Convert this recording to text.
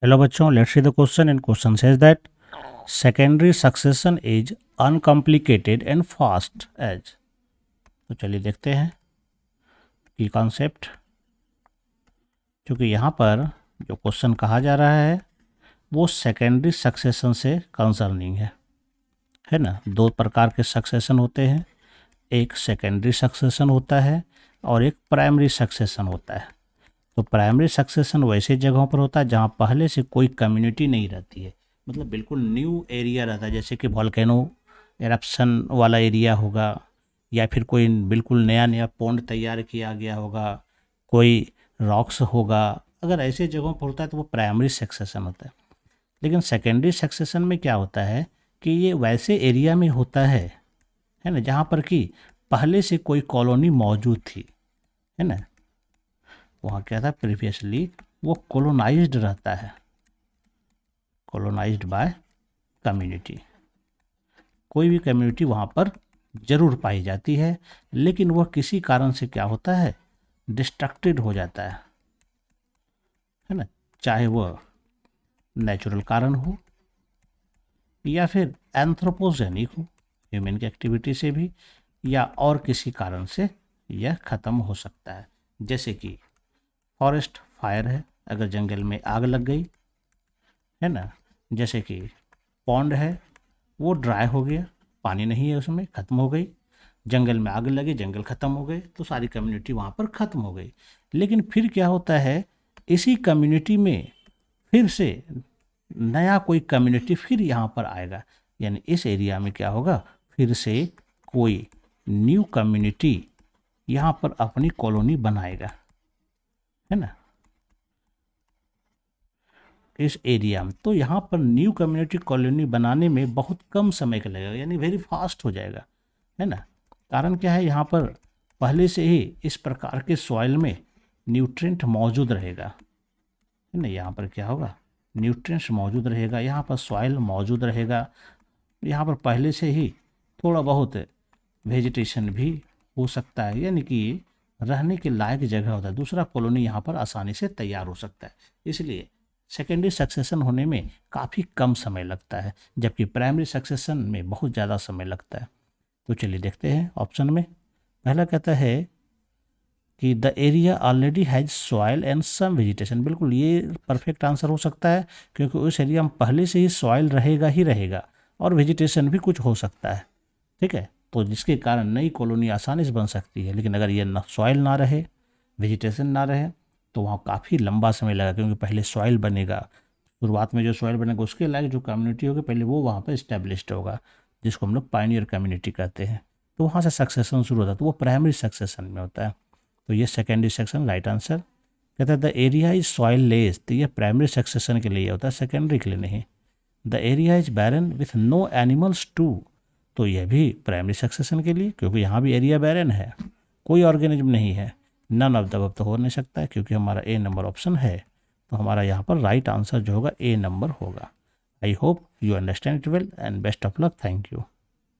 Hello बच्चों, let's see the question and question says that secondary succession is uncomplicated and fast age. तो चलिए देखते हैं की कॉन्सेप्ट। क्योंकि यहाँ पर जो क्वेश्चन कहा जा रहा है वो सेकेंडरी सक्सेशन से कंसर्निंग है ना। दो प्रकार के सक्सेशन होते हैं, एक सेकेंडरी सक्सेशन होता है और एक प्राइमरी सक्सेशन होता है। तो प्राइमरी सक्सेशन वैसे जगहों पर होता है जहाँ पहले से कोई कम्युनिटी नहीं रहती है, मतलब बिल्कुल न्यू एरिया रहता है, जैसे कि वॉल्केनो एरप्शन वाला एरिया होगा या फिर कोई बिल्कुल नया नया पॉन्ड तैयार किया गया होगा, कोई रॉक्स होगा। अगर ऐसे जगहों पर होता है तो वो प्राइमरी सक्सेशन होता है। लेकिन सेकेंडरी सक्सेशन में क्या होता है कि ये वैसे एरिया में होता है ना, जहाँ पर कि पहले से कोई कॉलोनी मौजूद थी, है ना। वहाँ क्या था, प्रीवियसली वो कॉलोनाइज्ड रहता है, कॉलोनाइज्ड बाय कम्युनिटी। कोई भी कम्युनिटी वहाँ पर जरूर पाई जाती है, लेकिन वह किसी कारण से क्या होता है, डिस्ट्रक्टेड हो जाता है ना। चाहे वह नेचुरल कारण हो या फिर एंथ्रोपोजेनिक हो, ह्यूमन की एक्टिविटी से भी, या और किसी कारण से यह खत्म हो सकता है। जैसे कि फॉरेस्ट फायर है, अगर जंगल में आग लग गई है ना, जैसे कि पॉन्ड है वो ड्राई हो गया, पानी नहीं है उसमें, ख़त्म हो गई, जंगल में आग लगी, जंगल ख़त्म हो गए, तो सारी कम्युनिटी वहाँ पर ख़त्म हो गई। लेकिन फिर क्या होता है, इसी कम्युनिटी में फिर से नया कोई कम्युनिटी फिर यहाँ पर आएगा, यानी इस एरिया में क्या होगा, फिर से कोई न्यू कम्युनिटी यहाँ पर अपनी कॉलोनी बनाएगा, है ना, इस एरिया में। तो यहाँ पर न्यू कम्युनिटी कॉलोनी बनाने में बहुत कम समय का लगेगा, यानी वेरी फास्ट हो जाएगा, है ना। कारण क्या है, यहाँ पर पहले से ही इस प्रकार के सॉइल में न्यूट्रिएंट मौजूद रहेगा, है ना। यहाँ पर क्या होगा, न्यूट्रिएंट्स मौजूद रहेगा, यहाँ पर सॉइल मौजूद रहेगा, यहाँ पर पहले से ही थोड़ा बहुत वेजिटेशन भी हो सकता है, यानी कि रहने के लायक जगह होता है, दूसरा कॉलोनी यहाँ पर आसानी से तैयार हो सकता है। इसलिए सेकेंडरी सक्सेशन होने में काफ़ी कम समय लगता है, जबकि प्राइमरी सक्सेशन में बहुत ज़्यादा समय लगता है। तो चलिए देखते हैं ऑप्शन में। पहला कहता है कि the area already has soil and some vegetation. बिल्कुल ये परफेक्ट आंसर हो सकता है, क्योंकि उस एरिया में पहले से ही सॉइल रहेगा ही रहेगा और वेजिटेशन भी कुछ हो सकता है, ठीक है। तो जिसके कारण नई कॉलोनी आसानी से बन सकती है। लेकिन अगर ये सॉइल ना रहे, वेजिटेशन ना रहे, तो वहाँ काफ़ी लंबा समय लगा, क्योंकि पहले सॉइल बनेगा, शुरुआत में जो सॉइल बनेगा उसके लायक जो कम्युनिटी होगी पहले वो वहाँ पर इस्टेब्लिश्ड होगा, जिसको हम लोग पायनियर कम्युनिटी कहते हैं। तो वहाँ से सक्सेशन शुरू होता है, तो वो प्राइमरी सक्सेशन में होता है। तो ये सेकेंडरी सेक्शन राइट आंसर। कहता है the area is soil less, तो ये प्राइमरी सक्सेशन के लिए होता है, सेकेंडरी के लिए नहीं। The area is barren with no animals too, तो यह भी प्राइमरी सक्सेशन के लिए, क्योंकि यहाँ भी एरिया बैरन है, कोई ऑर्गेनिज्म नहीं है। नन ऑफ द अबव तो हो नहीं सकता है, क्योंकि हमारा ए नंबर ऑप्शन है। तो हमारा यहाँ पर राइट आंसर जो होगा ए नंबर होगा। I hope you understand it well and best of luck. Thank you.